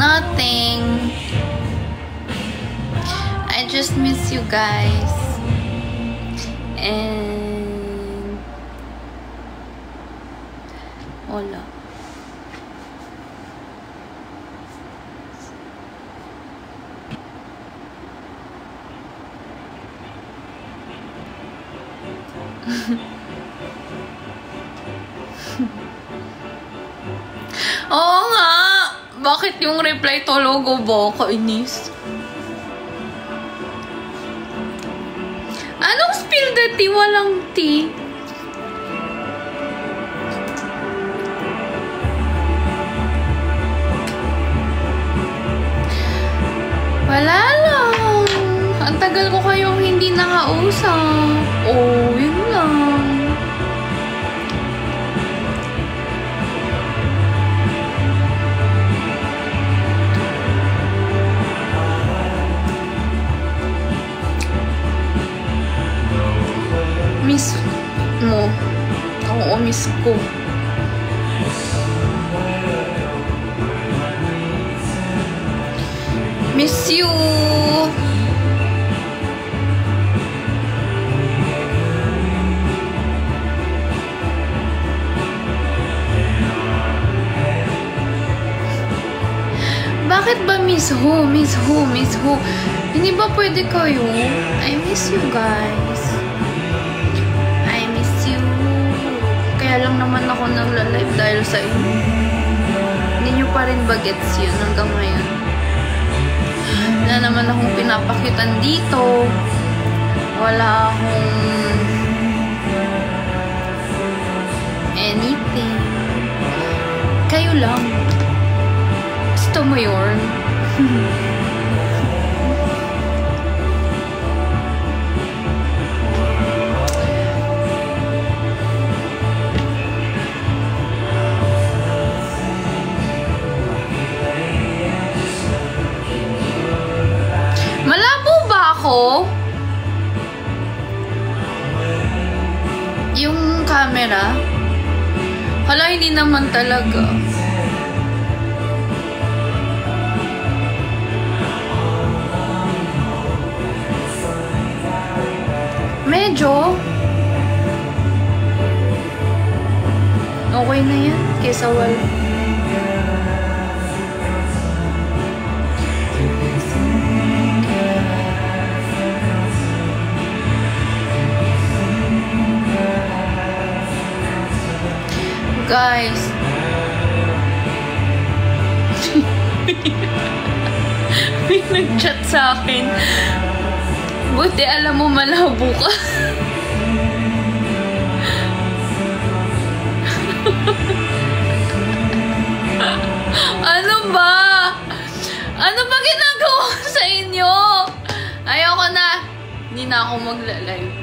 Nothing. I just miss you guys. And wala. Oo nga! Bakit yung reply to logo ba? Kainis. Anong spill the tea? Walang tea. Wala lang. Ang tagal ko kayong hindi nakausap. Oh, yun lang. Miss mo. Oo, miss ko. Miss you. Bakit ba miss who? Miss who? Miss who? Hindi ba pwede kayo? I miss you guys. I miss you. Kaya lang naman ako nagla-live dahil sa inyo. Hindi nyo pa rin ba gets yun hanggang ngayon? Wala naman akong pinapakitan dito. Wala akong anything. Kayo lang. Gusto mo yun? Malabo ba ako? Yung camera? Hala, hindi naman talaga. Medyo. Okay na yan. Kesa wala. Guys. May nag-chat sa akin. Buti alam mo malabo ka. Ano ba? Ano ba ginagawa ko sa inyo? Ayoko na. Hindi na ako magla-live.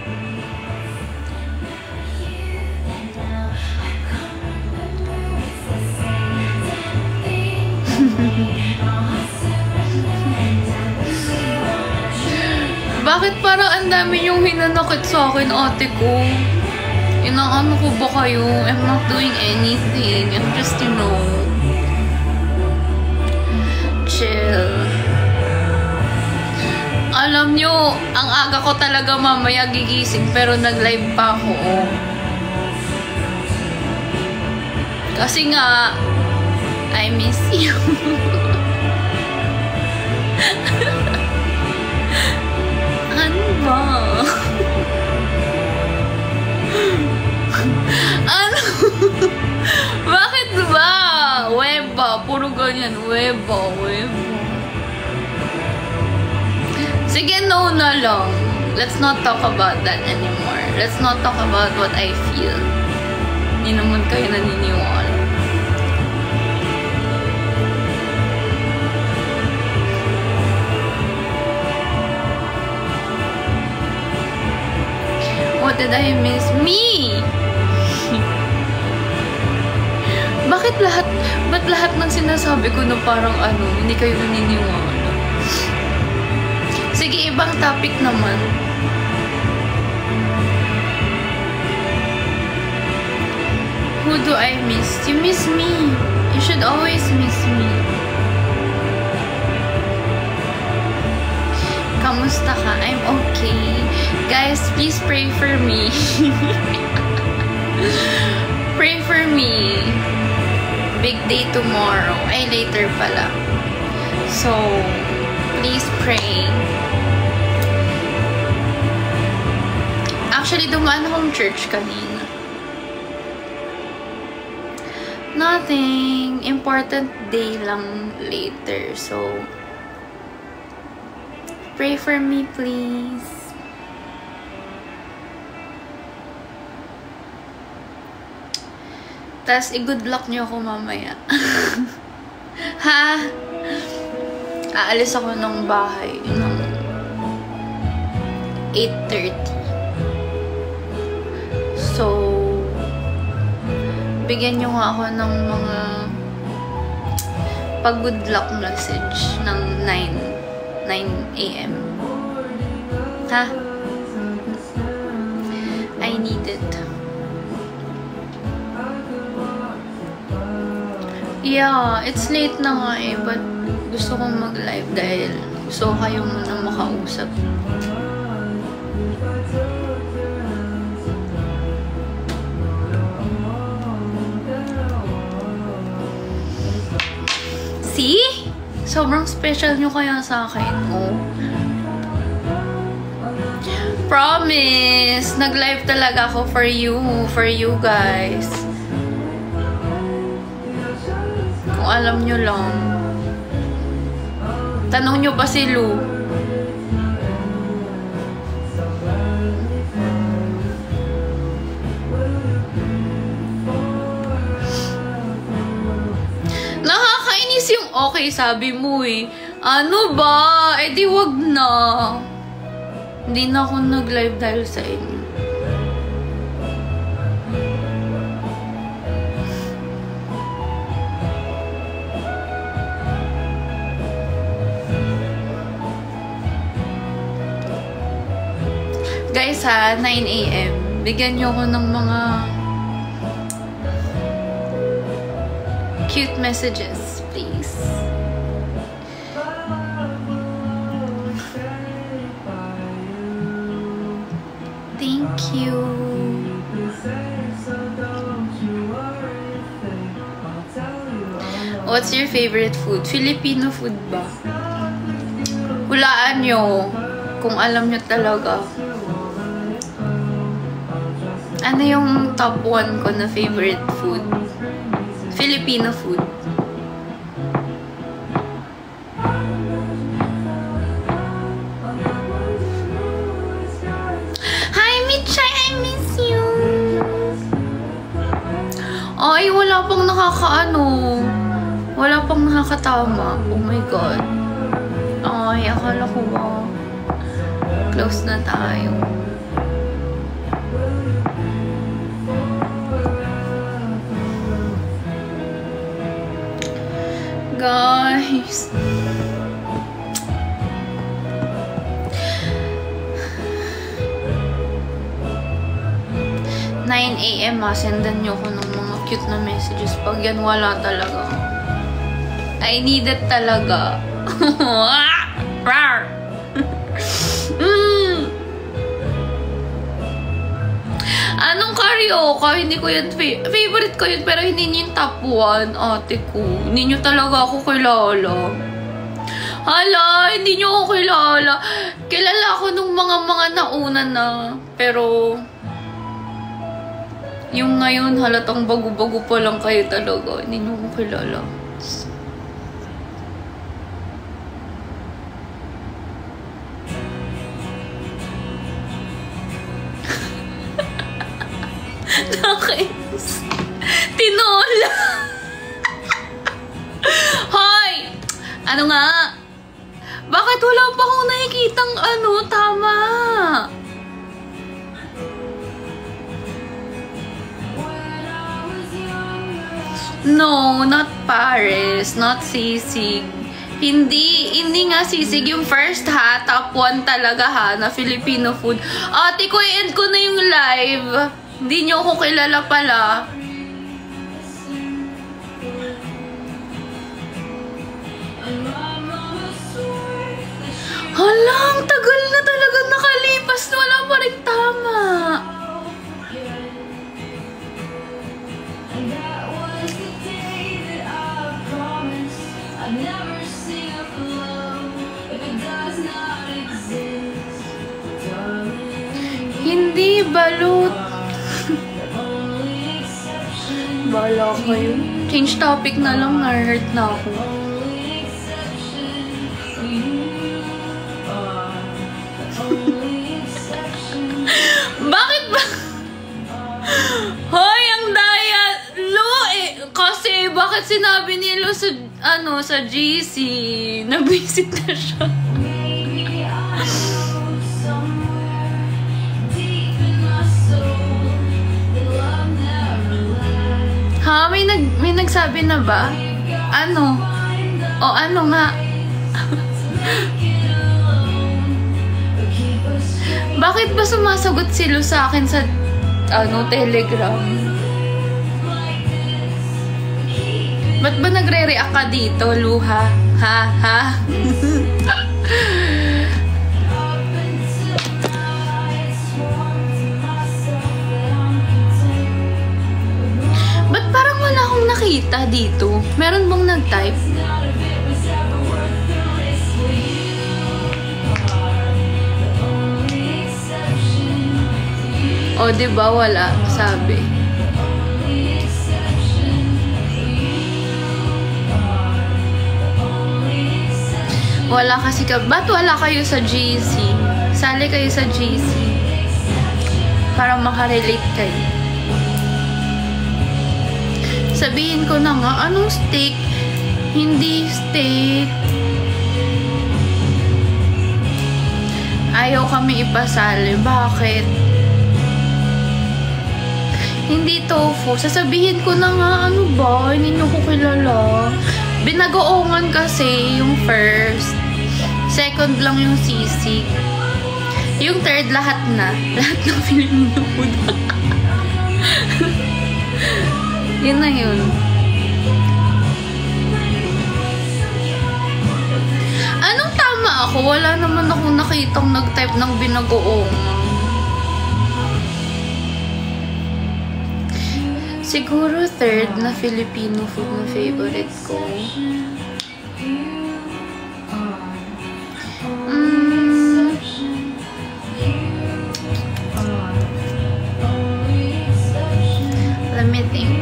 Bakit parang ang dami yung hinanakit sa akin, ate ko? Inaano ko ba kayo? I'm not doing anything. I'm just, you know, chill. Alam nyo, ang aga ko talaga mamaya gigising pero nag-live pa ako. Kasi nga, I miss you. Ano ba? Ano? Bakit ba? Weba. Puro ganyan. Weba. Sige, no na lang. Let's not talk about that anymore. Let's not talk about what I feel. Hindi naman kayo naniniwala. What did I miss? Me! Ba't lahat ng sinasabi ko na parang ano, hindi kayo naniniwala? Sige, ibang topic naman. Who do I miss? You miss me. You should always miss me. kamusta ka? I'm okay. Guys, please pray for me. Pray for me. Big day tomorrow. Ay, later pala. So, please pray. Actually, dumaan akong church kanina. Nothing. Important day lang later. So, pray for me, please. Tas, i-good luck niyo ako mamaya. Ha? Aalis ako ng bahay ng 8:30. So, bigyan niyo nga ako ng mga pag-good luck message ng 9 a.m. Ha? I need it. Yeah, it's late na nga eh, but gusto kong mag-live dahil gusto ko kayo muna makausap. See? Sobrang special nyo kaya sa akin, oh. Promise! Nag-live talaga ako for you guys. Kung alam nyo lang. Tanong nyo pa si Lou. Nakakainis yung okay sabi mo eh. Ano ba? Eh di wag na. Hindi na ako nag-live dahil sa inyo. Guys ha, 9 a.m. Bigyan nyo ako ng mga cute messages, please. Thank you. What's your favorite food? Filipino food ba? Hulaan nyo kung alam nyo talaga. Ano yung top 1 ko na favorite food? Filipino food. Hi, Mitchay! I miss you! Ay, wala pang nakakaano. Wala pang nakakatama. Oh my God. Ay, akala ko ba close na tayo. Guys. 9 a.m. sendan nyo ko ng mga cute na messages. Pag yan, wala talaga. I need it talaga. Anong karaoke? Hindi ko yun favorite ko yun, pero hindi nyo yung top 1, ate ko. Hindi nyo talaga ako kilala. Hala, hindi nyo ako kilala. Kilala ako nung mga nauna na. Pero yung ngayon, halatang bago-bago pa lang kayo talaga. Hindi nyo ako kilala. Nakais. Tinola. Hoy! Ano nga? Bakit wala pa akong nakikitang tama? No, not Paris. Not sisig. Hindi nga sisig yung first ha. Top 1 talaga ha, na Filipino food. Ate ko, i-end ko na yung live. Hindi nyo ako kilala pala. Hala, ang tagal rin tama. Hindi balut. Bala kayo. Change topic na lang, na-hurt na ako. Bakit ba? Hoy, ang daya! Lo, kasi bakit sinabi ni Lo sa, sa GC? Nag-visit na siya. Ha? May nagsabi na ba? Ano? O ano nga? Bakit ba sumasagot si Lu sa akin sa Telegram? Ba't ba nagre-react ka dito, Lu, ha? Ha? Ba't parang wala akong nakita dito? Meron bang nag-type? O, diba? Wala. Sabi. Wala kasi ka. Ba't wala kayo sa GC? Sali kayo sa GC. Para makarelate kayo. Sabihin ko na nga, anong steak? Hindi steak. Ayaw kami ipasali. Bakit? Hindi tofu. Sasabihin ko na nga, ano ba? Hindi nyo ko kilala. Binagoongan kasi yung first. Second lang yung sisig. Yung third, lahat na. Lahat ng Filipino food. Yun na yun. Anong tama ako? Wala naman akong nakitang nag-type ng binagoongan. Siguro third na Filipino food na favorite ko. Let me think.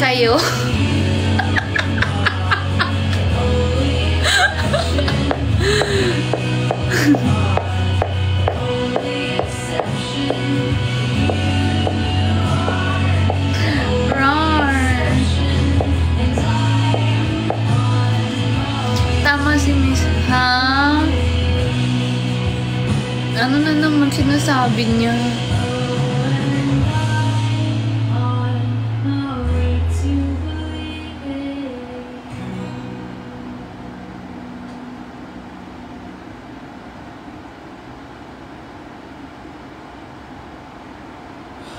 Kayo? Tama si Miss. Ha? Ano na naman sinasabi niya?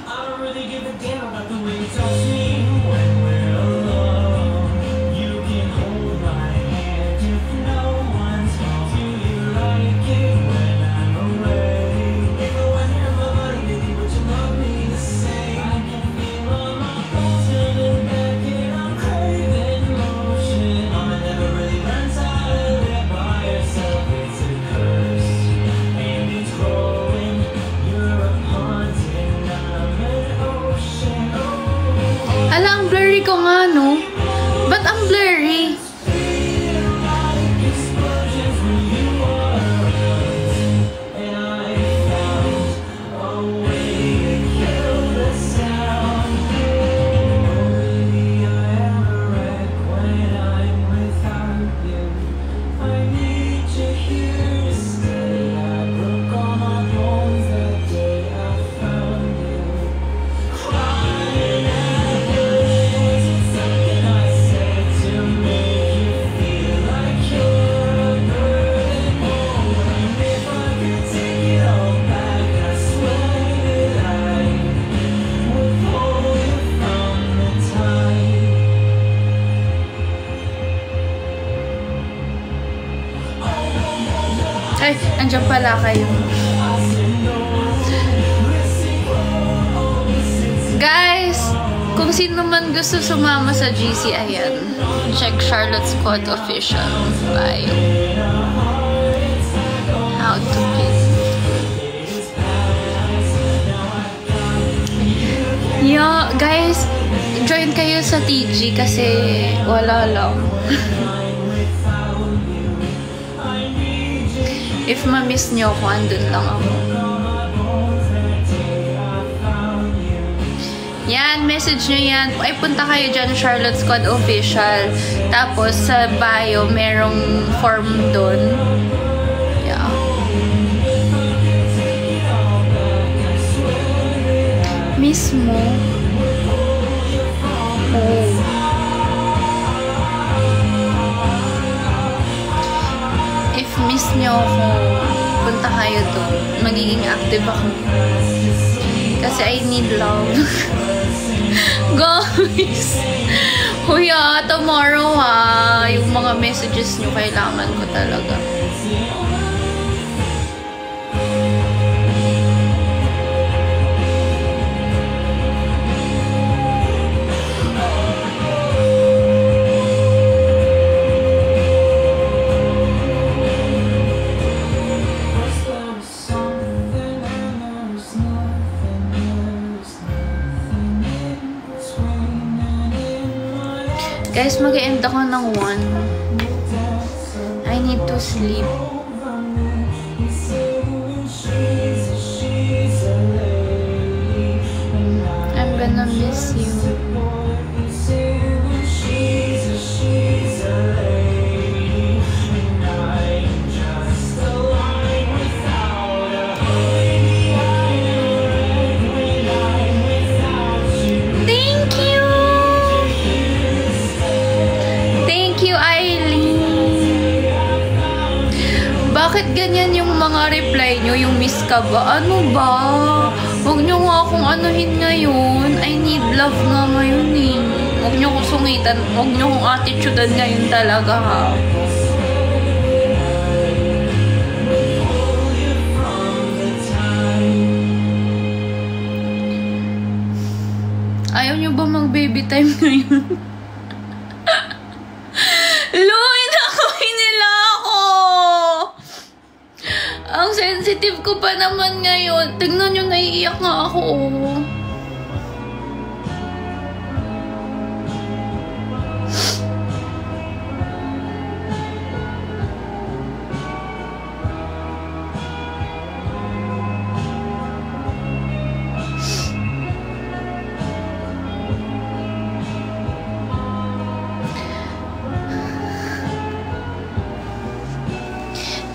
I don't really give a damn about the way you touch me when we're alone. You can hold my hand if no one's home. Do you like it when I'm away? Even when you're my body, baby, but you love me the same. I can feel all my bones turning back and I'm craving motion. Mama never really learns how to live by herself. It's a curse and it's growing. You're a haunting. Hala, ang blurry ko Ay, andyan pala kayo. Guys, kung sino man gusto sumama sa GC, ayan. Check Charlotte Squad official bio. How to pin. Yeah, guys, join kayo sa TG kasi wala lang. If ma-miss nyo ako, andun lang ako. Yan, message nyo yan. Ay, punta kayo dyan, Charlotte Squad Official. Tapos, sa bio, merong form dun. Yeah. Miss mo? Oh. If miss nyo ako, punta kayo dun. Magiging active ako. Kasi I need love. Guys! Huya, tomorrow ha. Yung mga messages nyo, kailangan ko talaga. Guys, mag-end ako ng 1. I need to sleep. I'm gonna miss you. Bakit ganyan yung mga reply nyo? Yung miss ka ba? Ano ba? Huwag nyo nga akong anuhin ngayon. I need love nga ngayon eh. Huwag nyo akong sungitan. Huwag nyo akong attitudean ngayon talaga ha. Ayaw nyo ba mag-baby time ngayon? Ang sensitive ko pa naman ngayon. Tingnan nyo, naiiyak nga ako. Oh.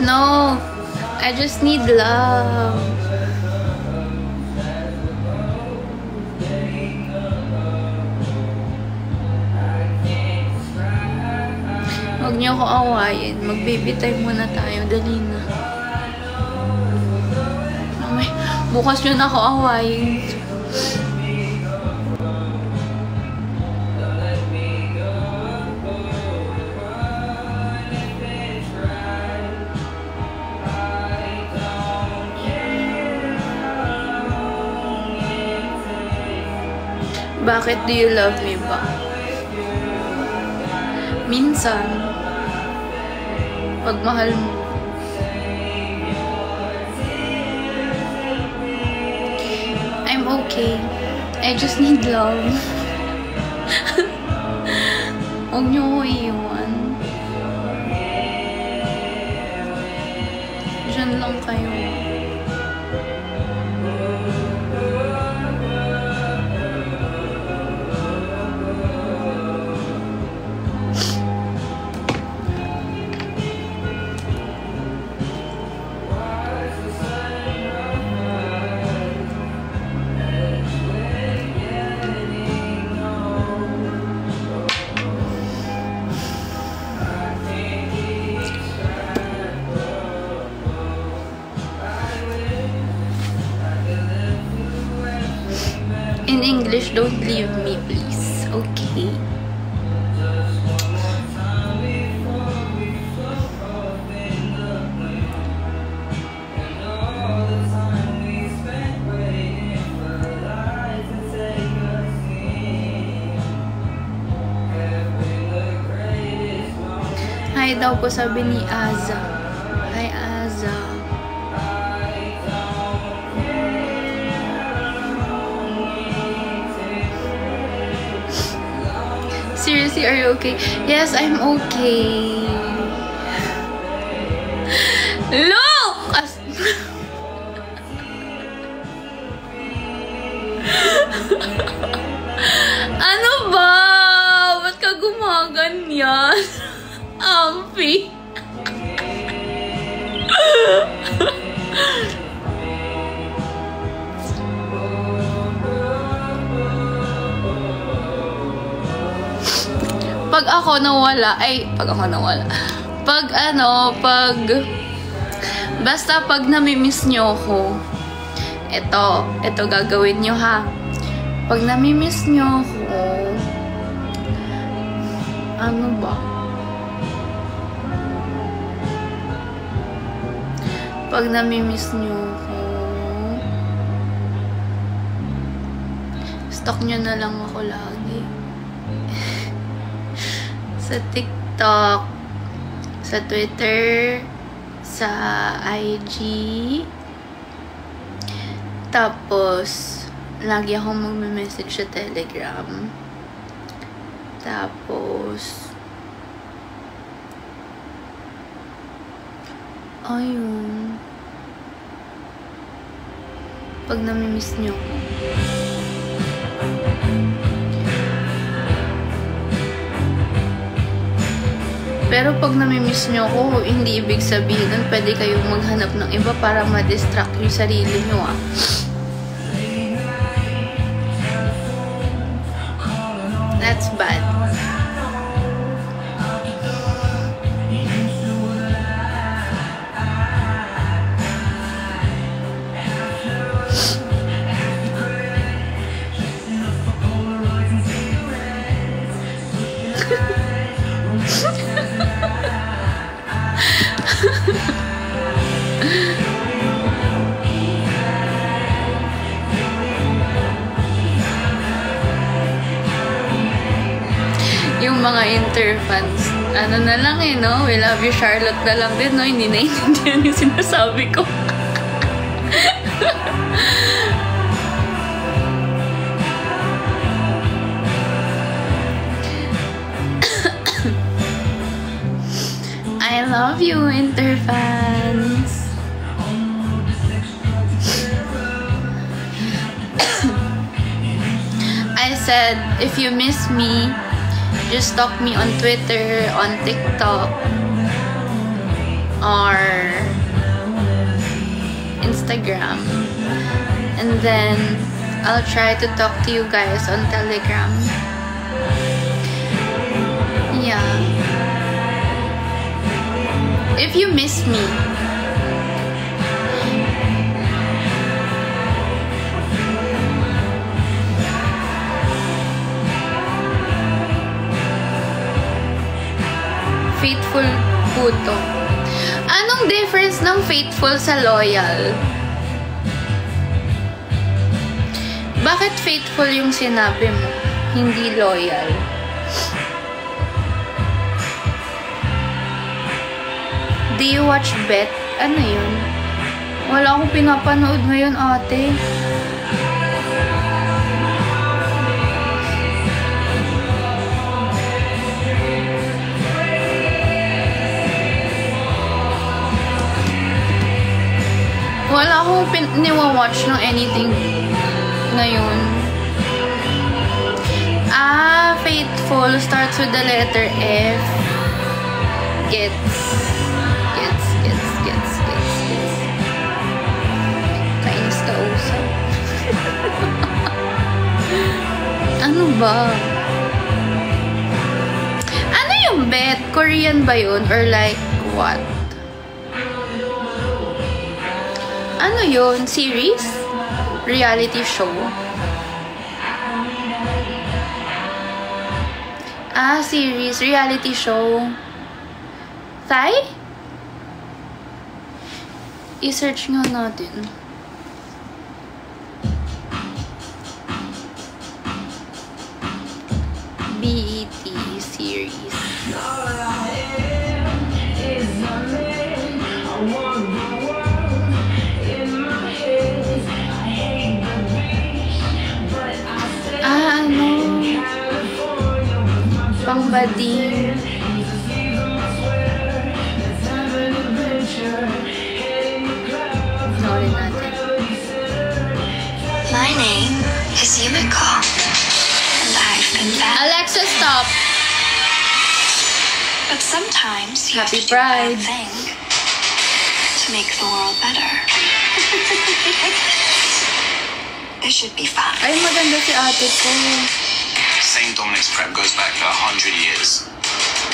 No. I just need love. Huwag niyo ako awayin. Mag-baby time muna tayo. Dali na. Ay, bukas niyo na ako awayin. Bakit do you love me ba? Minsan, pag mahal mo, I'm okay. I just need love. Huwag niyo ko iiwan. Diyan lang kayo. In English, don't leave me, please. Okay. daw po, sabi ni Aza. Hi, Aza. Seriously, are you okay? Yes, I'm okay. Look! Ano ba? Ba't ka gumaganyan? Ampi. Basta pag namimiss nyo ako, ito gagawin nyo ha. Pag namimiss nyo ako, ano ba? Pag namimiss nyo ako, stalk nyo na lang ako lagi. Sa TikTok, sa Twitter, sa IG, tapos lagi akong magme-message sa Telegram. Tapos ayun, pag namimiss nyo ako. Pero pag namimiss nyo ako, hindi ibig sabihin nun pwede kayong maghanap ng iba para ma-distract yung sarili nyo ah. That's bad. Yung mga interfans, ano na lang eh, no? We love you, Charlotte na lang din, no? Hindi naiintindihan yung sinasabi ko. I love you, interfans. I said, if you miss me, just stalk me on Twitter, on TikTok, or Instagram. And then, I'll try to talk to you guys on Telegram. Yeah. If you miss me, faithful po to. Anong difference ng faithful sa loyal? Bakit faithful yung sinabi mo? Hindi loyal. Do you watch Bet? Ano yun? Wala akong pinapanood ngayon, ate. Wala akong niwa-watch ng anything ngayon. Faithful starts with the letter F. Gets. Kainis ka usap. Ano ba? Ano yung Bet? Korean ba yun? Or like, what? Ano yun? Series? Reality show? Series. Reality show. Thai? I-search nga natin. BET series. bading. Panoorin natin. My name is Yumiko, and I've been bad. Alexa, stop! But sometimes you Happy have to do a bad Pride. thing to make the world better. This should be fun. Ay, maganda si ate ko. St. Dominic's prep goes back 100 years.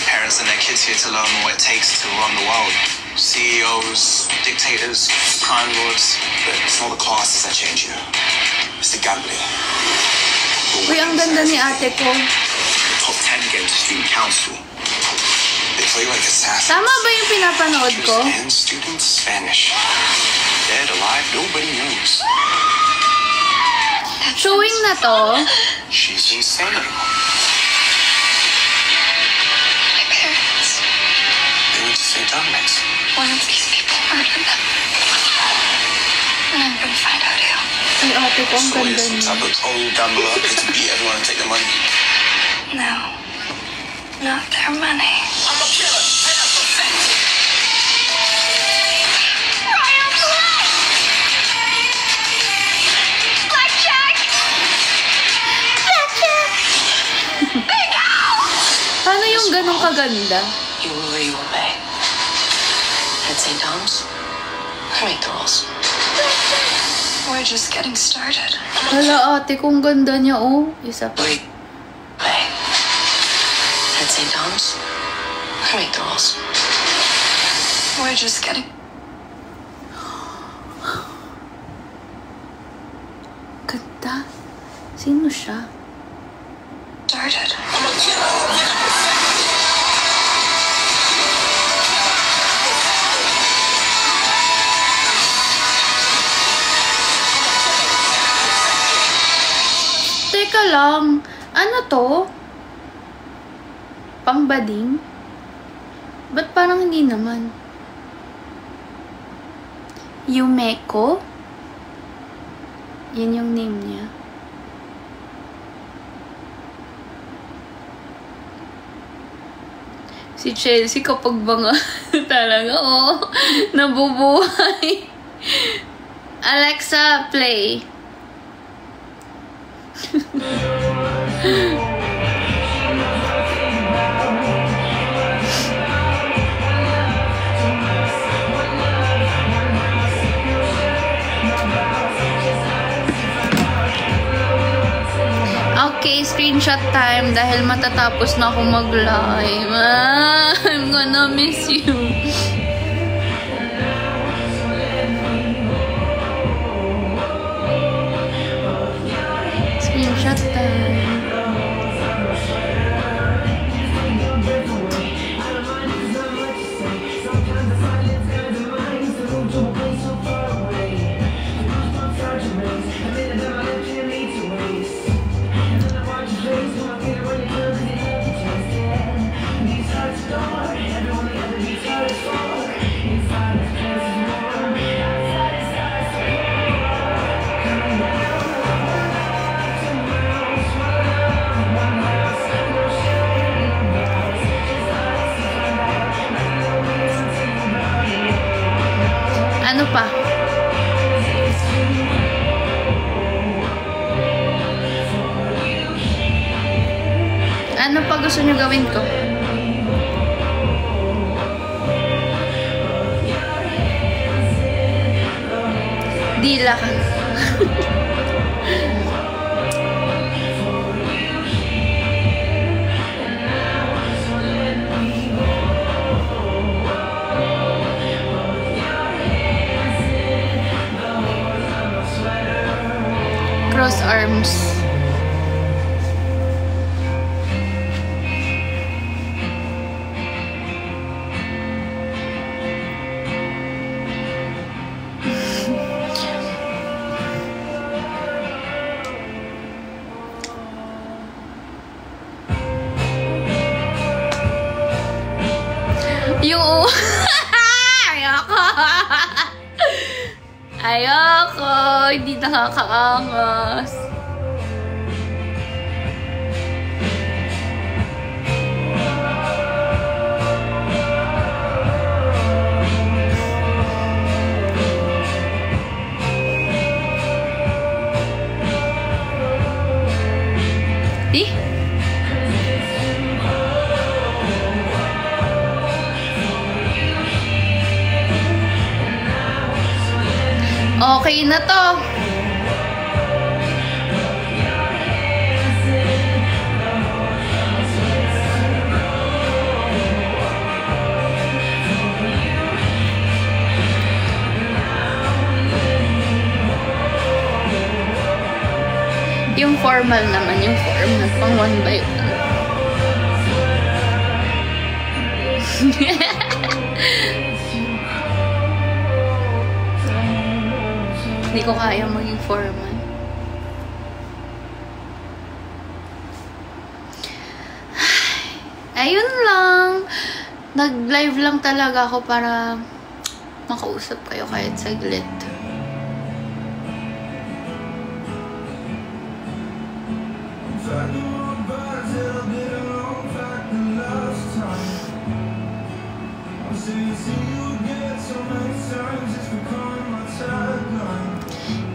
Parents and their kids here to learn what it takes to run the world. CEOs, dictators, crime lords. But it's not the classes that change you. It's the gambling. Uy, ang ganda ni ate ko. The top 10 goes to student council. They play like assassins. Tama ba yung pinapanood ko? And students vanish. Dead, alive, nobody knows. Showing na to. She's insane. My parents, They went to St. Dominic's. one of these people murdered them. And I'm gonna find out who. Ay, ate ko, ang So ganda you're some niya. type of total gambler who to beat everyone and take their money. No, not their money. I'm a killer, and that's a fact. Blackjack! Paano yung ganong kaganda? You will where you will pay. At St. Tom's, I make the rules. We're just getting started. Hala, ate ko, ang ganda niya, oh. Isa pa. Wait. Pay. At St. Tom's, I make the rules. We're just getting Ganda. Sino siya? started. Teka lang. Ano to? Pangbading? Ba't parang hindi naman? Yumeko? Yan yung name niya. Si Chelsea kapag banga talaga, oh, nabubuhay. Alexa, play. Okay, screenshot time dahil matatapos na ako mag-live. I'm gonna miss you. Screenshot time. Ano pa? Ano pa gusto nyo gawin ko? Dila ka. Cross arms. Yung ayoko. Ayoko. Hindi nakakaangas. Okay na to. Yung formal naman, yung formal pang 1 by 1. Hindi ko kaya maging formal. Ayun lang. Nag-live lang talaga ako para makausap kayo kahit saglit.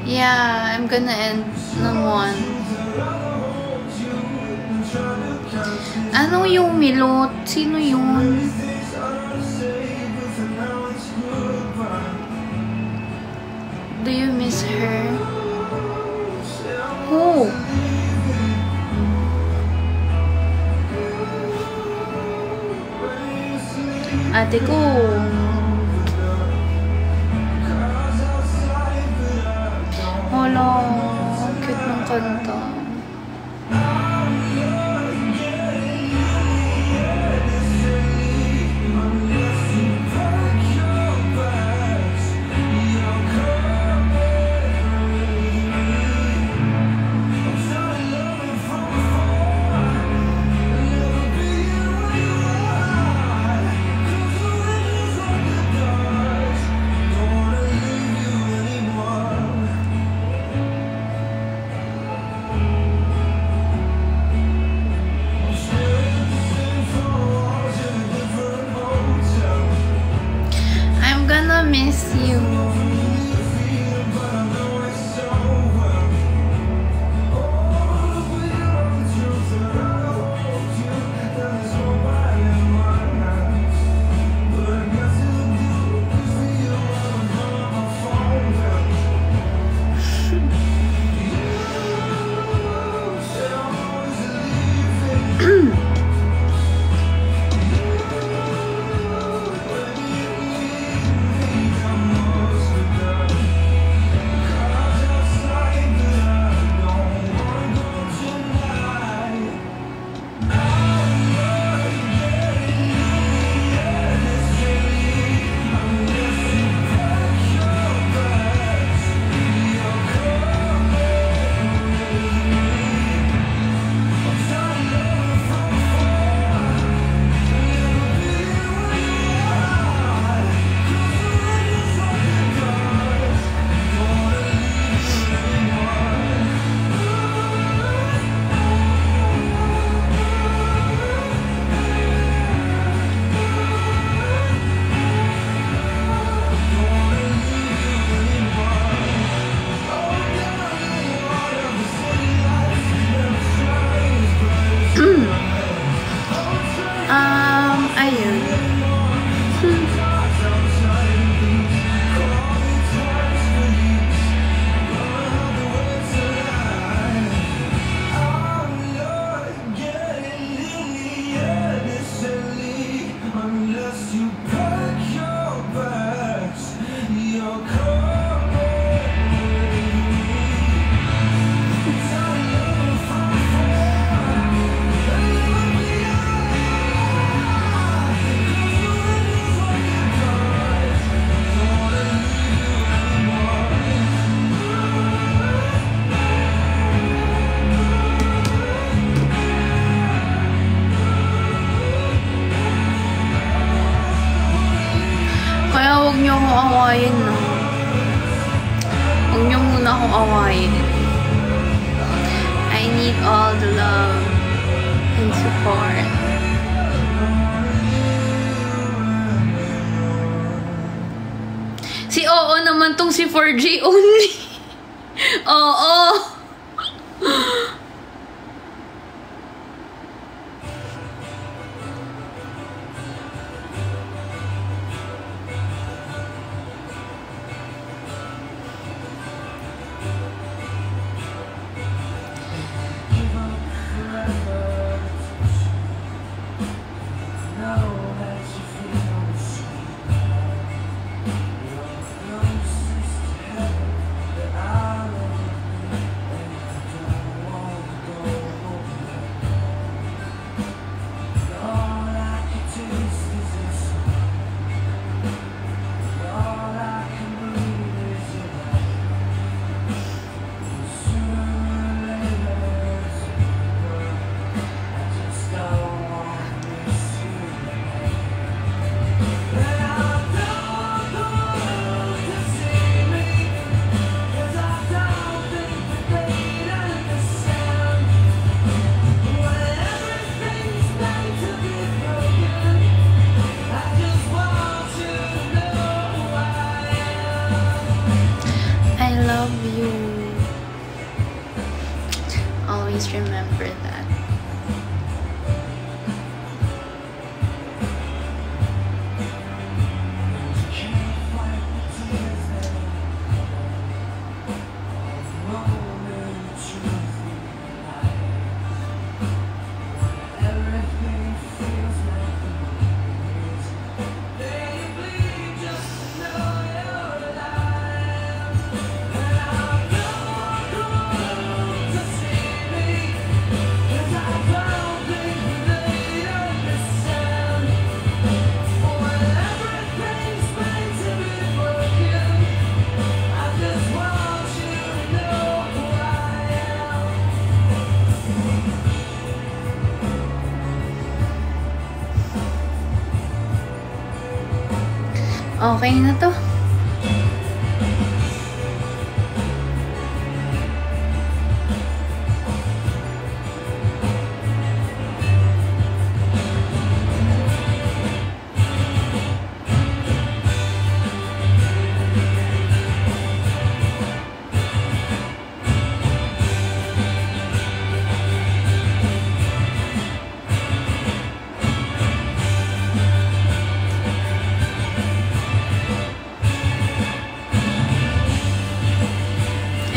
Yeah, I'm gonna end ng 1. Ano yung Milot? Sino yun? Do you miss her? Who? Ate ko. Wala. Cute ng kanta. Miss you. Ayun. Kaya huwag niyo akong awayin, no? Huwag niyo muna akong awayin. I need all the love and support. Si Oo naman tong si 4G only. Oo. love you. Always remember that. Okay na to.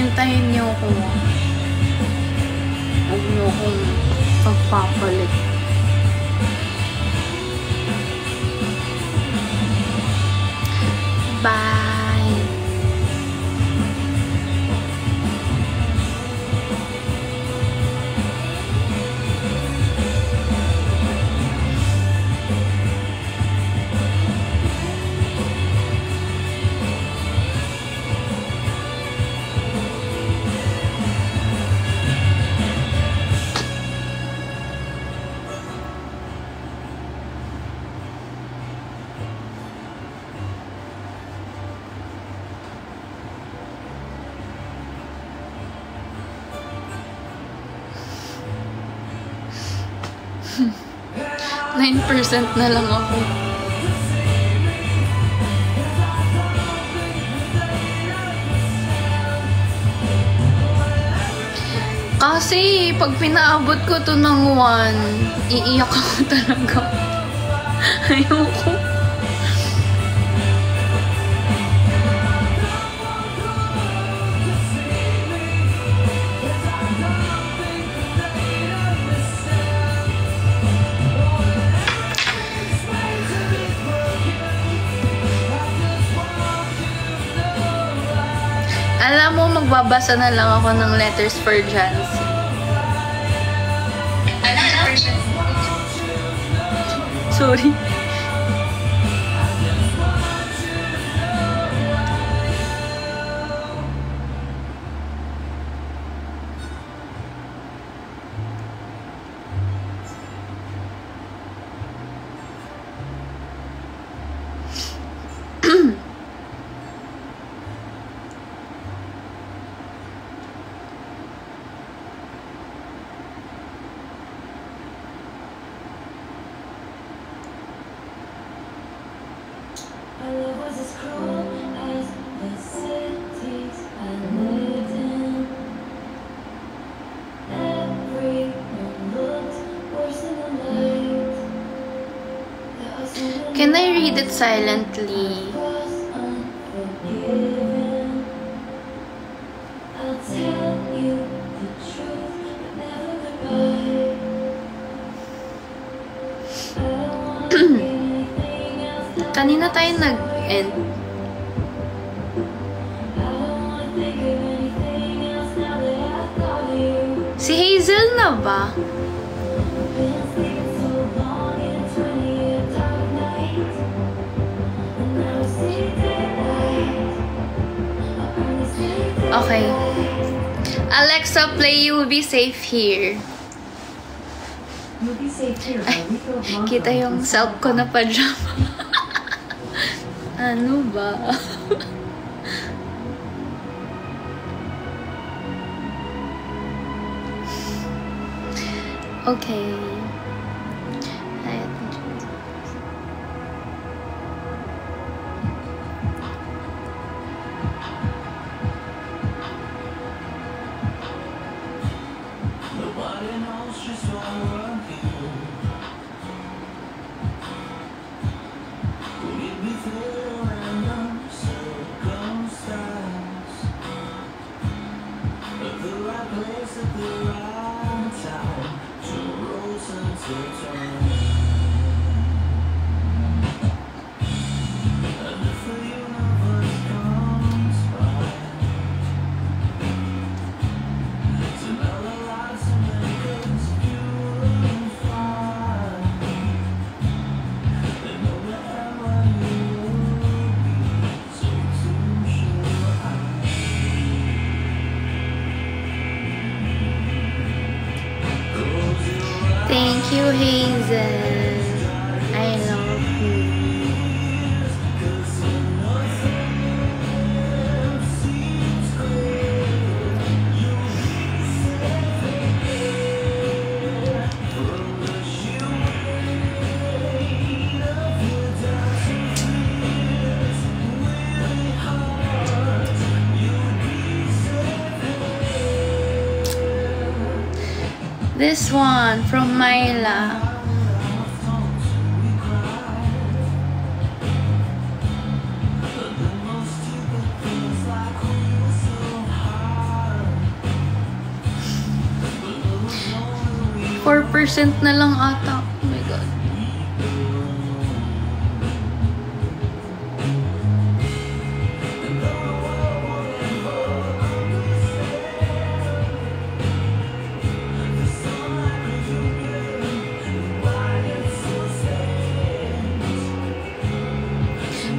Hintayin niyo ako. Huwag niyo akong pagpapalit. Bye! % na lang ako. Kasi, pag pinaabot ko to ng 1, iiyak ako talaga. Ayoko. Alam mo, magbabasa na lang ako ng letters for Jancy. Sorry. Can I read it silently? Kanina tayo nag-end. Si Hazel na ba? Okay. Alexa, play You'll Be Safe Here. Ay, kita yung self ko na pajama. Ano ba? Okay. you, Hazel. I love you. This one from Myla. % na lang ata. Oh my God.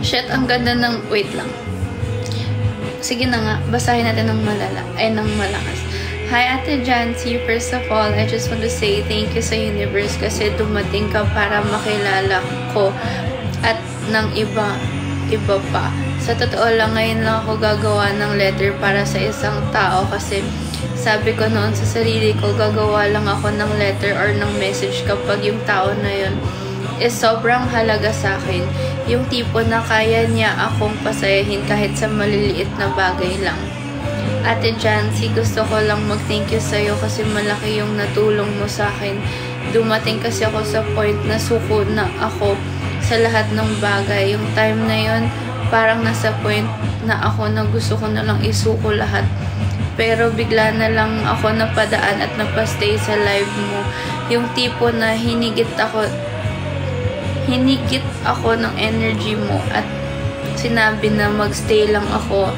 Shit, ang ganda ng... Wait lang. Sige na nga, basahin natin ng malala. Ay, ng malakas. Hi, Ate Jancy. First of all, I just want to say thank you sa universe kasi dumating ka para makilala ko at ng iba pa. Sa totoo lang, ngayon lang ako gagawa ng letter para sa isang tao kasi sabi ko noon sa sarili ko, gagawa lang ako ng letter or ng message kapag yung tao na yun is sobrang halaga sa akin. Yung tipo na kaya niya akong pasayahin kahit sa maliliit na bagay lang. Ate Jancy, gusto ko lang mag-thank you sa'yo kasi malaki yung natulong mo sa akin. Dumating kasi ako sa point na suko na ako sa lahat ng bagay. Yung time na yun, parang nasa point na ako na gusto ko na lang isuko lahat. Pero bigla na lang ako napadaan at napastay sa live mo. Yung tipo na hinigit ako ng energy mo at sinabi na magstay lang ako,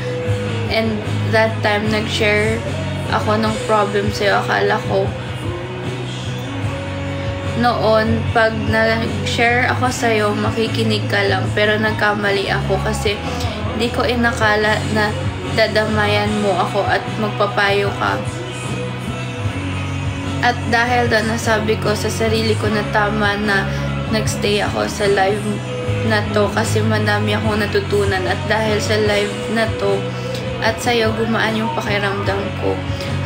and that time nag-share ako ng problem sa'yo. Akala ko noon pag nag-share ako sa'yo makikinig ka lang, pero nagkamali ako kasi di ko inakala na dadamayan mo ako at magpapayo ka. At dahil doon nasabi ko sa sarili ko na tama na nagstay ako sa live na to kasi madami akong natutunan, at dahil sa live na to at sa'yo gumaan yung pakiramdam ko.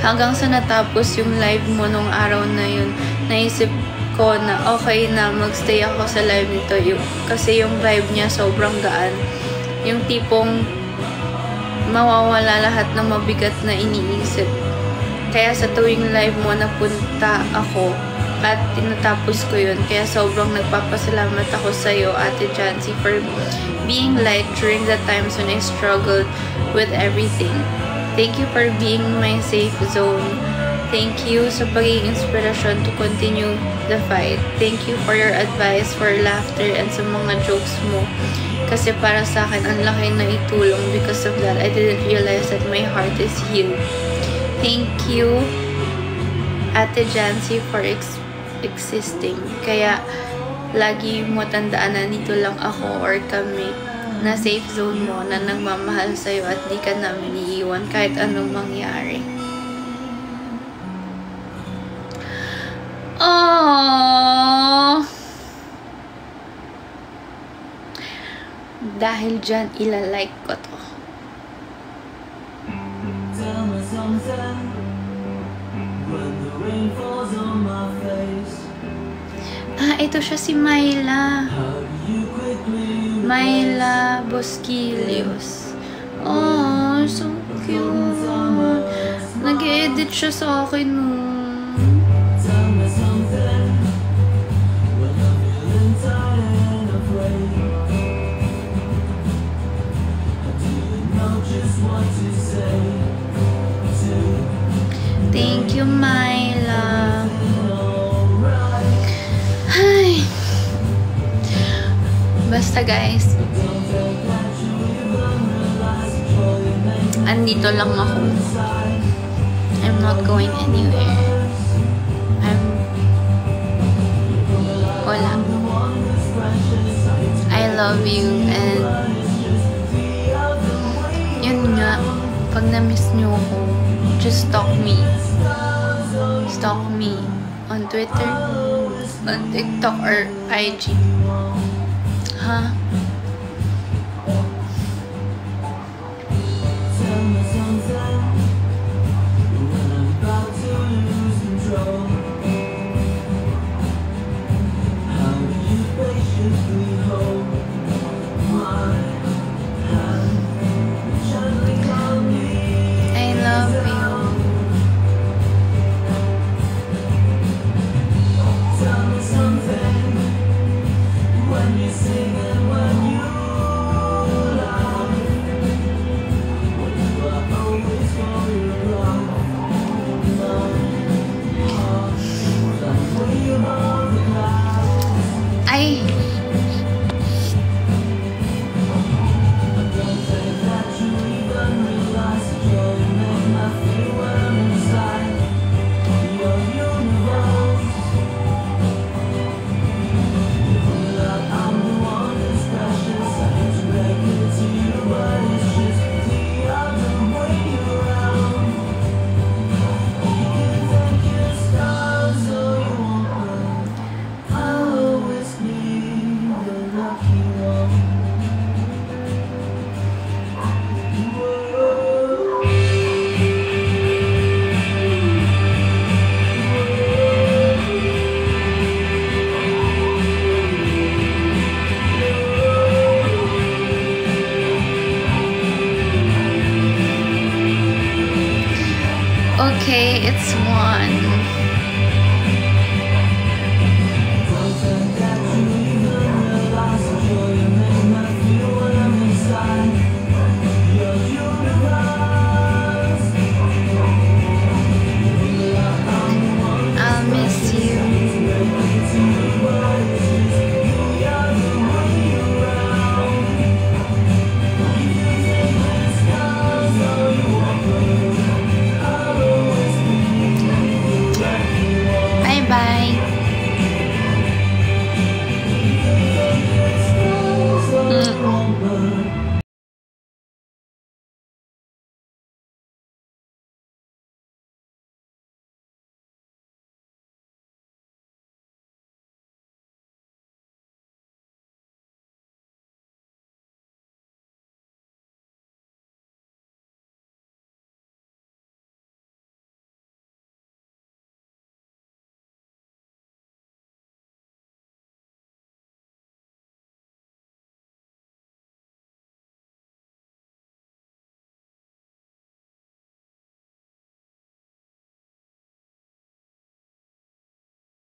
Hanggang sa natapos yung live mo nung araw na yun, naisip ko na okay na magstay ako sa live nito kasi yung vibe niya sobrang gaan. Yung tipong mawawala lahat ng mabigat na iniisip. Kaya sa tuwing live mo napunta ako at tinatapos ko yun. Kaya sobrang nagpapasalamat ako sa'yo, Ate Jancy, for being light during the times when I struggled with everything. Thank you for being my safe zone. Thank you sa pagiging inspirasyon to continue the fight. Thank you for your advice, for laughter, and sa mga jokes mo. Kasi para sa akin, ang laki na itulong. Because of that, I didn't realize that my heart is healed. Thank you, Ate Jancy, for existing. Kaya lagi mo tandaan na dito lang ako or kami na safe zone mo, na nagmamahal sa'yo at di ka namin iiwan kahit anong mangyari. Aww! Dahil dyan, ilalike ko to. Tell me something when the rain falls on my face. Ito siya si Myla. How you quickly Myla Bosquilios. Oh, so cute. Nag-edit siya sa akin. tell me something when I'm feeling tired and afraid. Do you know just what to say to Thank you, Myla. Ay. Basta guys, andito lang ako. I'm not going anywhere. Wala. I love you, and yun nga, pag na-miss nyo ako, just stalk me. Stalk me on Twitter, on TikTok or IG? Huh? Tell me something when I'm about to lose control. How do you patiently hold my hand, gently calm me I love you. Tell me something when you sing and when you laugh. When you are always going wrong. My heart, like when you hold the clouds. Ay, Don't think that you even realize the joy you make me feel when I'm inside your universe. That I'm the one that's precious. I hate to break it to you, but it's just the other way around. You can thank your stars, so you won't know. I'll always be the lucky one. okay, it's 1.